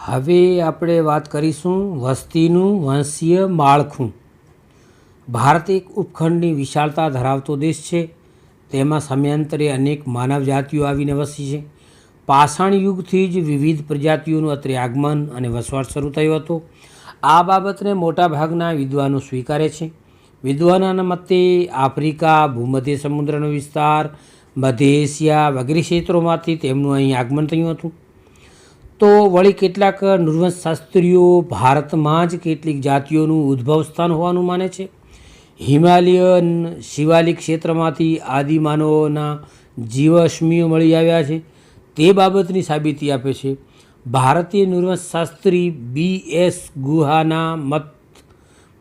હવે આપણે વાત કરીશું વસ્તીનું વંશીય માળખું. ભારત એક ઉપખંડની વિશાળતા ધરાવતો દેશ છે. તેમાં સમયાંતરે અનેક માનવ જાતિઓ આવીને વસી છે. પાષાણ યુગથી જ વિવિધ પ્રજાતિઓનું અત્રે આગમન અને વસવાટ શરૂ થયો હતો. આ બાબતને મોટાભાગના વિદ્વાનો સ્વીકારે છે. વિદ્વાનોના મતે આફ્રિકા, ભૂમધ્ય સમુદ્રનો વિસ્તાર, મધ્ય એશિયા વગેરે ક્ષેત્રોમાંથી તેમનું અહીં આગમન થયું હતું. તો વળી કેટલાક નૃવંશશાસ્ત્રીઓ ભારતમાં જ કેટલીક જાતિઓનું ઉદ્ભવ સ્થાન હોવાનું માને છે. હિમાલયન શિવાલિક ક્ષેત્રમાંથી આદિમાનવોના જીવાશ્મીઓ મળી આવ્યા છે તે બાબતની સાબિતી આપે છે. ભારતીય નૃવંશશાસ્ત્રી BS ગુહાના મત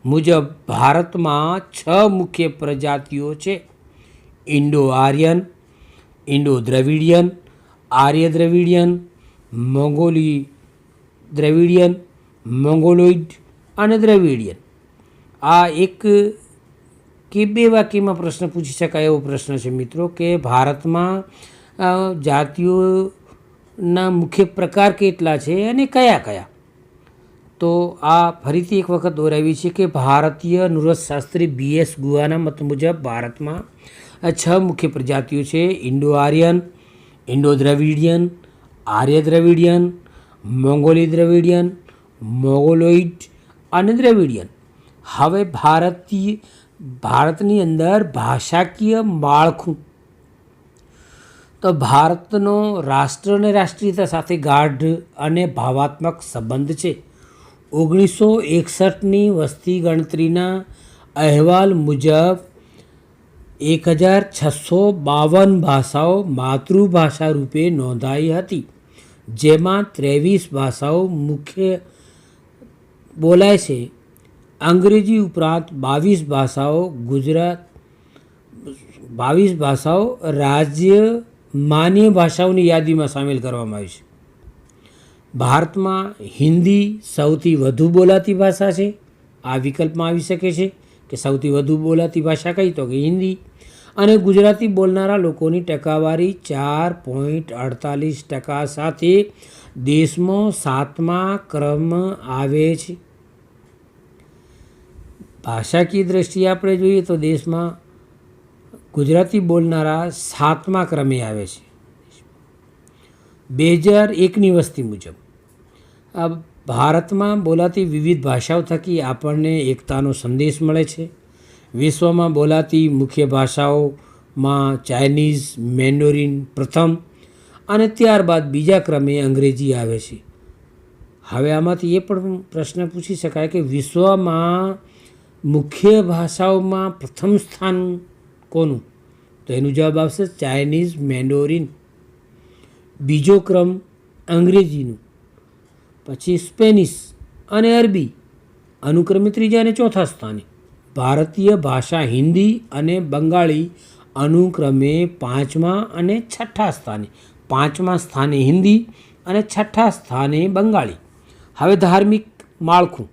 મુજબ ભારતમાં 6 મુખ્ય પ્રજાતિઓ છે: ઇન્ડો આર્યન, ઇન્ડો દ્રવિડિયન, આર્ય દ્રવિડિયન, મોંગોલી દ્રવિડિયન, મોંગોલોઇડ અને દ્રવિડિયન. આ એક કે બે વાક્યમાં પ્રશ્ન પૂછી શકાય એવો પ્રશ્ન છે મિત્રો, કે ભારતમાં જાતિઓના મુખ્ય પ્રકાર કેટલા છે અને કયા કયા. તો આ ફરીથી એક વખત દોહરાવી છે કે ભારતીય નૃવંશશાસ્ત્રી BS ગુહાના મત મુજબ ભારતમાં 6 મુખ્ય પ્રજાતિઓ છે: ઇન્ડો આર્યન, ઇન્ડો દ્રવિડિયન, આર્ય દ્રવિડિયન, મોંગોલી દ્રવિડિયન, મોંગોલોઇડ અને દ્રવિડિયન. હવે ભારતની અંદર ભાષાકીય માળખું. તો ભારતનો રાષ્ટ્ર અને રાષ્ટ્રીયતા સાથે ગાઢ અને ભાવાત્મક સંબંધ છે. 1961ની વસ્તી ગણતરીના અહેવાલ મુજબ 1652 ભાષાઓ માતૃભાષા રૂપે નોંધાઈ હતી, જેમાં 23 ભાષાઓ મુખ્ય બોલાય છે. અંગ્રેજી ઉપરાંત 22 ભાષાઓ રાજ્ય માન્ય ભાષાઓની યાદીમાં સામેલ કરવામાં આવી છે. ભારતમાં હિન્દી સૌથી વધુ બોલાતી ભાષા છે. આ વિકલ્પમાં આવી શકે છે કે સૌથી વધુ બોલાતી ભાષા કઈ, તો કે હિન્દી. અને ગુજરાતી બોલનારા લોકોની ટકાવારી 4.48% સાથે દેશમાં 7મા ક્રમ આવે છે. ભાષાકીય દ્રષ્ટિએ આપણે જોઈએ તો દેશમાં ગુજરાતી બોલનારા 7મા ક્રમે આવે છે 2001ની વસ્તી મુજબ. ભારતમાં બોલાતી વિવિધ ભાષાઓ થકી આપણને એકતાનો સંદેશ મળે છે. વિશ્વમાં બોલાતી મુખ્ય ભાષાઓમાં ચાઇનીઝ મેન્ડોરિન પ્રથમ અને ત્યારબાદ બીજા ક્રમે અંગ્રેજી આવે છે. હવે આમાંથી એ પણ પ્રશ્ન પૂછી શકાય કે વિશ્વમાં મુખ્ય ભાષાઓમાં પ્રથમ સ્થાન કોનું? તો એનો જવાબ આવશે ચાઇનીઝ મેન્ડોરિન. બીજો ક્રમ અંગ્રેજીનું, પછી સ્પેનિશ અને અરબી અનુક્રમે ત્રીજા અને ચોથા સ્થાને. ભારતીય ભાષા હિન્દી અને બંગાળી અનુક્રમે 5મા અને 6ઠા સ્થાને. 5મા સ્થાને હિન્દી અને 6ઠા સ્થાને બંગાળી. હવે ધાર્મિક માળખું.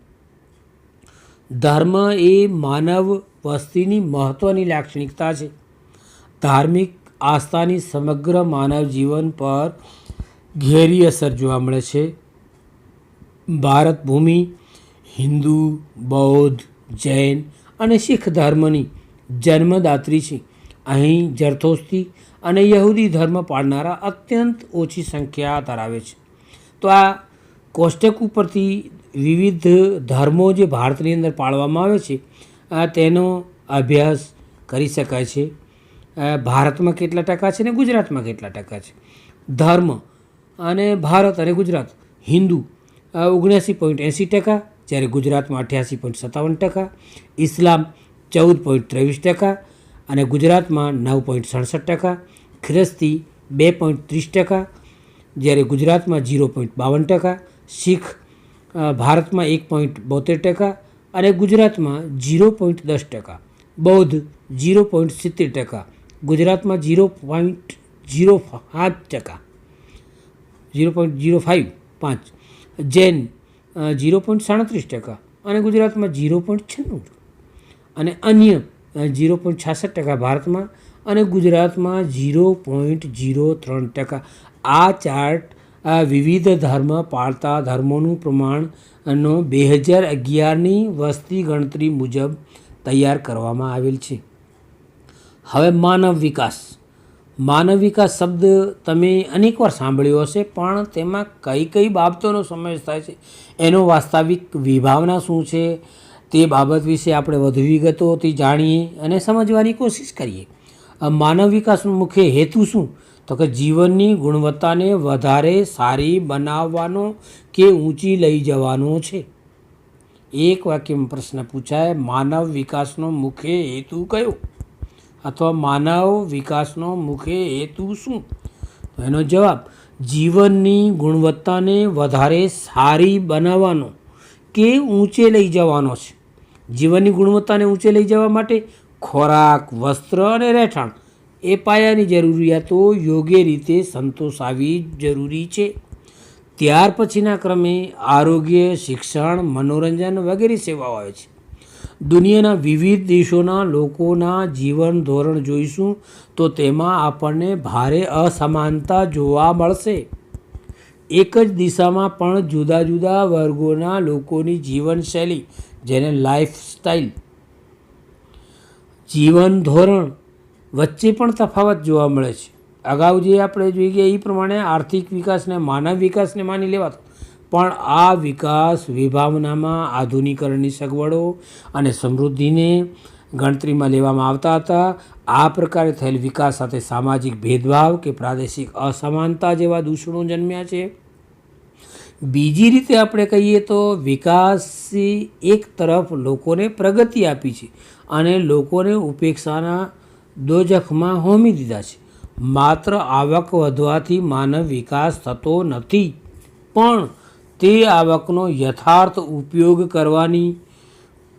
ધર્મ એ માનવ વસ્તીની મહત્ત્વની લાક્ષણિકતા છે. ધાર્મિક આસ્થાની સમગ્ર માનવ જીવન પર ઘેરી અસર જોવા મળે છે. ભારત ભૂમિ હિન્દુ, બૌદ્ધ, જૈન અને શીખ ધર્મની જન્મદાત્રી છે. અહીં જરથોસ્તી અને યહૂદી ધર્મ પાળનારા અત્યંત ઓછી સંખ્યા ધરાવે છે. તો આ કોષ્ટક ઉપરથી વિવિધ ધર્મો જે ભારતની અંદર પાળવામાં આવે છે તેનો અભ્યાસ કરી શકાય છે. ભારતમાં કેટલા ટકા છે ને ગુજરાતમાં કેટલા ટકા છે. ધર્મ અને ભારત અને ગુજરાત. હિન્દુ 79.80%, જ્યારે ગુજરાતમાં 88.57%. ઇસ્લામ 14.23% અને ગુજરાતમાં 9.67%. ખ્રિસ્તી 2.30%, જ્યારે ગુજરાતમાં 0.52%. શીખ ભારતમાં 1.72% અને ગુજરાતમાં 0.10%. બૌદ્ધ 0.70%, ગુજરાતમાં 0.05%. જૈન 0.37% અને ગુજરાતમાં 0.96%. અને અન્ય 0.66% ભારતમાં અને ગુજરાતમાં 0.03%. આ ચાર્ટ વિવિધ ધર્મ પાળતા ધર્મોનું પ્રમાણનો 2011ની વસ્તી ગણતરી મુજબ તૈયાર કરવામાં આવેલ છે. હવે માનવ વિકાસ શબ્દ તમે અનેકવાર સાંભળ્યો હશે, પણ તેમાં કઈ કઈ બાબતોનો સમાવેશ થાય છે, એનો વાસ્તવિક વિભાવના શું છે, તે બાબત વિશે આપણે વધુ વિગતોથી જાણીએ અને સમજવાની કોશિશ કરીએ. માનવ વિકાસનો મુખ્ય હેતુ શું? તો કે જીવનની ગુણવત્તાને વધારે સારી બનાવવાનો કે ઊંચી લઈ જવાનો છે. એક વાક્યમાં પ્રશ્ન પૂછાય, માનવ વિકાસનો મુખ્ય હેતુ કયો? અથવા માનવ વિકાસનો મુખ્ય હેતુ શું? તો એનો જવાબ જીવનની ગુણવત્તાને વધારે સારી બનાવવાનો કે ઊંચે લઈ જવાનો છે. જીવનની ગુણવત્તાને ઊંચે લઈ જવા માટે ખોરાક, વસ્ત્ર અને રહેઠાણ એ પાયાની જરૂરિયાતો યોગ્ય રીતે સંતોષાવી જરૂરી છે. ત્યાર પછીના ક્રમે આરોગ્ય, શિક્ષણ, મનોરંજન વગેરે સેવાઓ આવે છે. દુનિયાના વિવિધ દેશોના લોકોના જીવન ધોરણ જોઈશું તો તેમાં આપણને ભારે અસમાનતા જોવા મળશે. એક જ દિશામાં પણ જુદા જુદા વર્ગોના લોકોની જીવનશૈલી, જેને લાઈફસ્ટાઈલ, જીવન ધોરણ વચ્ચે પણ તફાવત જોવા મળે છે. અગાઉ જે આપણે જોઈ ગયા એ પ્રમાણે આર્થિક વિકાસને માનવ વિકાસને માની લેવાતો, પણ આ વિકાસ વિભાવનામાં આધુનિકરણની સગવડો અને સમૃદ્ધિને ગણતરીમાં લેવામાં આવતા હતા. આ પ્રકારે થયેલ વિકાસ સાથે સામાજિક ભેદભાવ કે પ્રાદેશિક અસમાનતા જેવા દૂષણો જન્મ્યા છે. બીજી રીતે આપણે કહીએ તો વિકાસે એક તરફ લોકોને પ્રગતિ આપી છે અને લોકોને ઉપેક્ષાના દોજખમાં હોમી દીધા છે. માત્ર આવક વધવાથી માનવ વિકાસ થતો નથી, પણ તે આવકનો યથાર્થ ઉપયોગ કરવાની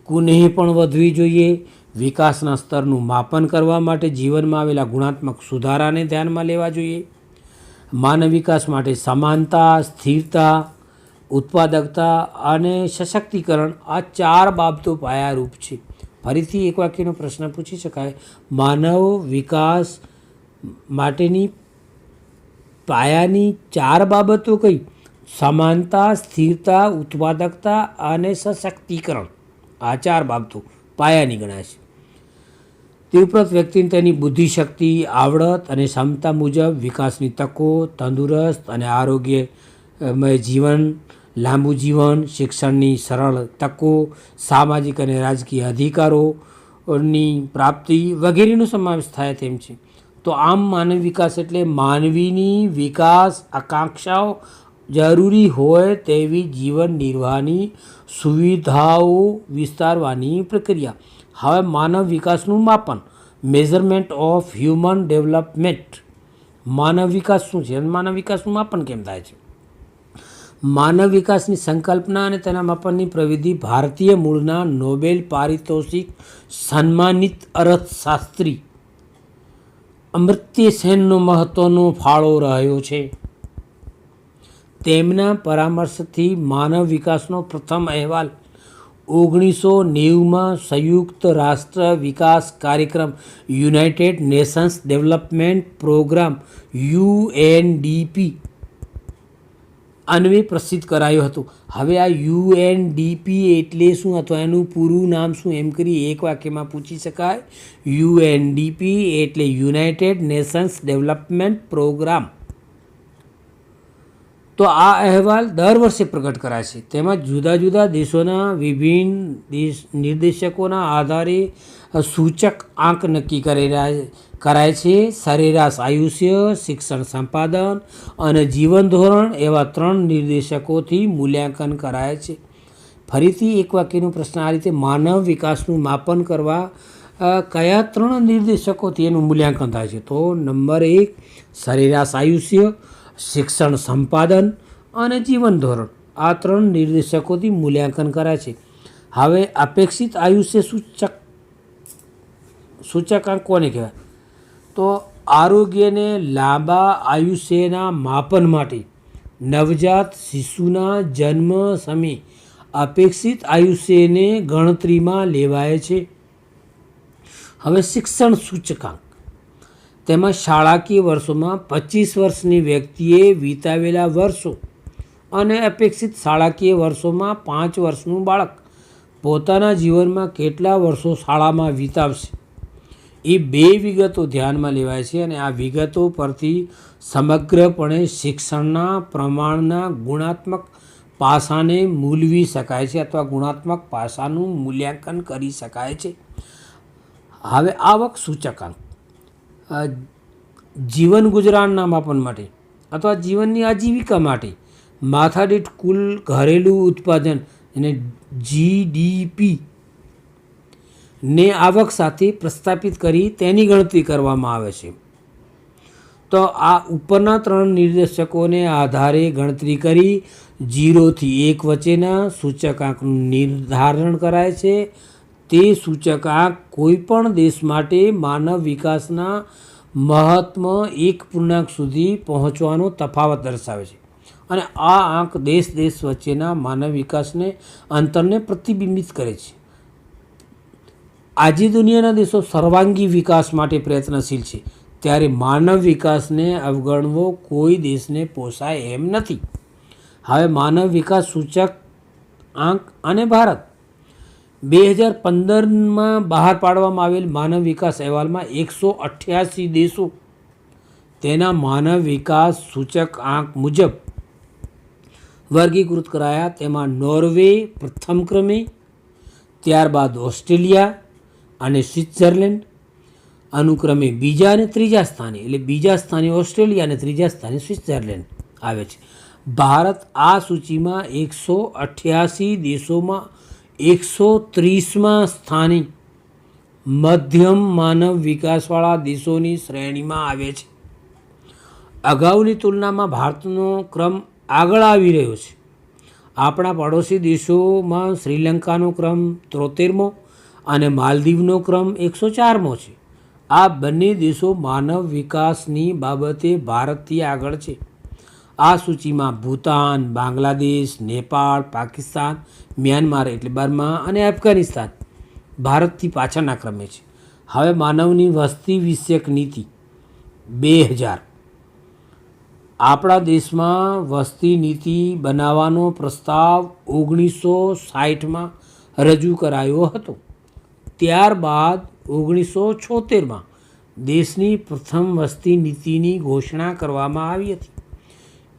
કુનેહ પણ વધવી જોઈએ. વિકાસના સ્તરનું માપન કરવા માટે જીવનમાં આવેલા ગુણાત્મક સુધારાને ધ્યાનમાં લેવા જોઈએ. માનવ વિકાસ માટે સમાનતા, સ્થિરતા, ઉત્પાદકતા અને સશક્તિકરણ આ 4 બાબતો પાયારૂપ છે. ફરીથી એક વાક્યનો પ્રશ્ન પૂછી શકાય, માનવ વિકાસ માટેની પાયાની 4 બાબતો કઈ? સમાનતા, સ્થિરતા, ઉત્પાદકતા અને સશક્તિકરણ. આ 4 બાબતો પાયાની ગણાય છે. તે ઉપરાંત વ્યક્તિને તેની બુદ્ધિશક્તિ, આવડત અને ક્ષમતા મુજબ વિકાસની તકો, તંદુરસ્ત અને આરોગ્યમય જીવન, લાંબુ જીવન, શિક્ષણની સરળ તકો, સામાજિક અને રાજકીય અધિકારોની પ્રાપ્તિ વગેરેનો સમાવેશ થાય તેમ છે. તો આમ માનવ વિકાસ એટલે માનવીની વિકાસ આકાંક્ષાઓ જરૂરી હોય તેવી જીવન નિર્વાહની સુવિધાઓ વિસ્તારવાની પ્રક્રિયા. હવે માનવ વિકાસનું માપન, મેઝરમેન્ટ ઓફ હ્યુમન ડેવલપમેન્ટ. માનવ વિકાસ શું છે અને માનવ વિકાસનું માપન કેમ થાય છે? માનવ વિકાસની સંકલ્પના અને તેના માપનની પ્રવિધિ ભારતીય મૂળના નોબેલ પારિતોષિક સન્માનિત અર્થશાસ્ત્રી અમર્ત્ય સેનનો મહત્વનો ફાળો રહ્યો છે. તેમના પરામર્શથી માનવ વિકાસનો પ્રથમ અહેવાલ 1990માં સંયુક્ત રાષ્ટ્ર વિકાસ કાર્યક્રમ united nations development programme UNDP અન્વયે પ્રસિદ્ધ કરાયો હતો. હવે આ UNDP એટલે શું અથવા એનું પૂરું નામ શું એમ કરી એક વાક્યમાં પૂછી શકાય. UNDP એટલે યુનાઇટેડ નેશન્સ ડેવલપમેન્ટ પ્રોગ્રામ. તો આ અહેવાલ દર વર્ષે પ્રગટ કરાય છે. તેમાં જુદા જુદા દેશોના વિભિન્ન નિર્દેશકોના આધારે સૂચક આંક નક્કી કરાય છે. સરેરાશ આયુષ્ય, શિક્ષણ સંપાદન અને જીવન ધોરણ એવા 3 નિર્દેશકોથી મૂલ્યાંકન કરાય છે. ફરીથી એક વાક્યનો પ્રશ્ન આ રીતે, માનવ વિકાસનું માપન કરવા કયા 3 નિર્દેશકોથી એનું મૂલ્યાંકન થાય છે? તો નંબર 1 સરેરાશ આયુષ્ય, શિક્ષણ સંપાદન અને જીવન ધોરણ. આ 3 નિર્દેશકોથી મૂલ્યાંકન કરાય છે. હવે અપેક્ષિત આયુષ્ય સૂચકાંક કોને કહેવાય? તો આરોગ્યને લાંબા આયુષ્યના માપન માટે નવજાત શિશુના જન્મ સમયે અપેક્ષિત આયુષ્યને ગણતરીમાં લેવાય છે. હવે શિક્ષણ સૂચકાંક. તેમાં શાળાકીય વર્ષોમાં 25 વર્ષની વ્યક્તિએ વિતાવેલા વર્ષો અને અપેક્ષિત શાળાકીય વર્ષોમાં 5 વર્ષનું બાળક પોતાના જીવનમાં કેટલા વર્ષો શાળામાં વિતાવશે એ 2 વિગતો ધ્યાનમાં લેવાય છે અને આ વિગતો પરથી સમગ્રપણે શિક્ષણના પ્રમાણના ગુણાત્મક પાસાને મૂલવી શકાય છે અથવા ગુણાત્મક પાસાનું મૂલ્યાંકન કરી શકાય છે. હવે આવક સૂચકાંક જીવન ગુજરાનના માપન માટે અથવા જીવનની આજીવિકા માટે માથાદીઠ કુલ ઘરેલું ઉત્પાદન અને GDP ને આવક સાથે પ્રસ્થાપિત કરી તેની ગણતરી કરવામાં આવે છે. તો આ ઉપરના 3 નિર્દેશકોને આધારે ગણતરી કરી 0 થી 1 વચ્ચેના સૂચકાંકનું નિર્ધારણ કરાય છે. તે સૂચકાંક કોઈપણ દેશ માટે માનવ વિકાસના મહત્તમ 1 પૂર્ણાંક સુધી પહોંચવાનો તફાવત દર્શાવે છે અને આ આંક દેશ વચ્ચેના માનવ વિકાસને અંતરને પ્રતિબિંબિત કરે છે. આજે દુનિયાના દેશો સર્વાંગી વિકાસ માટે પ્રયત્નશીલ છે, ત્યારે માનવ વિકાસને અવગણવો કોઈ દેશને પોસાય એમ નથી. હવે માનવ વિકાસ સૂચકાંક અને ભારત 2015માં બહાર પાડવામાં આવેલ માનવ વિકાસ અહેવાલમાં 188 દેશો તેના માનવ વિકાસ સૂચકાંક મુજબ વર્ગીકૃત કરાયા. તેમાં નોર્વે પ્રથમ ક્રમે, ત્યારબાદ ઓસ્ટ્રેલિયા અને સ્વિટ્ઝરલેન્ડ અનુક્રમે બીજા અને ત્રીજા સ્થાને, એટલે બીજા સ્થાને ઓસ્ટ્રેલિયા અને ત્રીજા સ્થાને સ્વિટ્ઝરલેન્ડ આવે છે. ભારત આ સૂચિમાં 188 દેશોમાં 130માં સ્થાને મધ્યમ માનવ વિકાસવાળા દેશોની શ્રેણીમાં આવે છે. અગાઉની તુલનામાં ભારતનો ક્રમ આગળ આવી રહ્યો છે. આપણા પડોશી દેશોમાં શ્રીલંકાનો ક્રમ 73મો અને માલદીવનો ક્રમ 104મો છે. આ બંને દેશો માનવ વિકાસની બાબતે ભારતથી આગળ છે. આ સૂચિમાં ભૂતાન, બાંગ્લાદેશ, નેપાળ, પાકિસ્તાન, મ્યાનમાર એટલે બર્મા અને અફઘાનિસ્તાન ભારતથી પાછળના ક્રમે છે. હવે માનવની વસ્તી વિષયક નીતિ 2000. આપણા દેશમાં વસ્તી નીતિ બનાવવાનો પ્રસ્તાવ 1960માં રજૂ કરાયો હતો. ત્યારબાદ 1976માં દેશની પ્રથમ વસ્તી નીતિની ઘોષણા કરવામાં આવી હતી.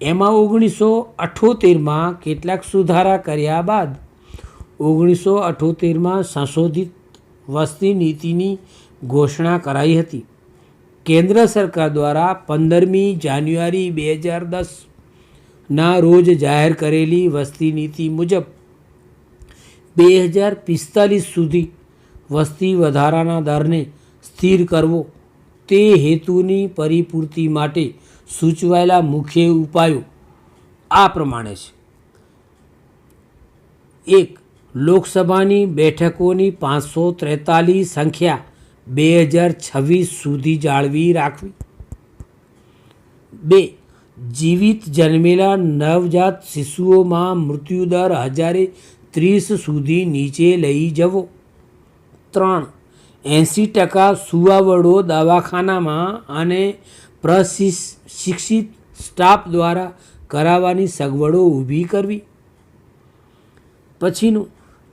એમાં 1978માં કેટલાક સુધારા કર્યા બાદ 1978માં સંશોધિત વસ્તી નીતિની ઘોષણા કરાઈ હતી. કેન્દ્ર સરકાર દ્વારા 15મી જાન્યુઆરી 2010ના રોજ જાહેર કરેલી વસ્તી નીતિ મુજબ 2045 સુધી વસ્તી વધારાના દરને સ્થિર કરવો તે હેતુની પરિપૂર્તિ માટે સૂચવાયેલા મુખ્ય ઉપાયો આ પ્રમાણે છે. 1. લોકસભાની બેઠકોની 543 સંખ્યા 2026 સુધી જાળવી રાખવી. 2. જીવિત જન્મેલા નવજાત શિશુઓમાં મૃત્યુદર 1030 સુધી નીચે લઈ જવો. 3. 80% સુવાવડો દવાખાનામાં અને પ્રશિક્ષિત સ્ટાફ દ્વારા કરાવવાની સગવડો ઊભી કરવી. પછીનું,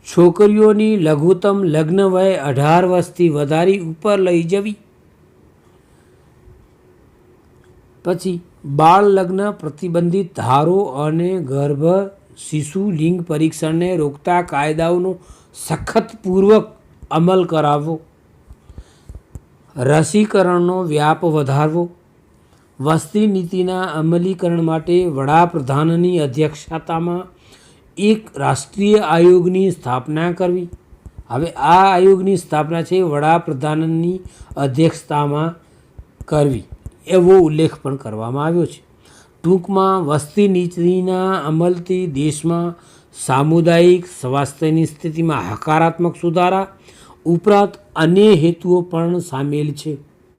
છોકરીઓની લઘુત્તમ લગ્ન વય 18 વર્ષથી વધારી ઉપર લઈ જવી. પછી બાળ લગ્ન પ્રતિબંધિત ધારો અને ગર્ભ શિશુ લિંગ પરીક્ષણને રોકતા કાયદાઓનો સખતપૂર્વક અમલ કરાવવો. રસીકરણનો વ્યાપ વધારવો. વસ્તી નીતિના અમલીકરણ માટે વડાપ્રધાનની અધ્યક્ષતામાં એક રાષ્ટ્રીય આયોગની સ્થાપના કરવી. હવે આ આયોગની સ્થાપના છે વડાપ્રધાનની અધ્યક્ષતામાં કરવી એવો ઉલ્લેખ પણ કરવામાં આવ્યો છે. ટૂંકમાં વસ્તી નીતિના અમલથી દેશમાં સામુદાયિક સ્વાસ્થ્યની સ્થિતિમાં હકારાત્મક સુધારા ઉપરાંત અન્ય હેતુઓ પણ સામેલ છે.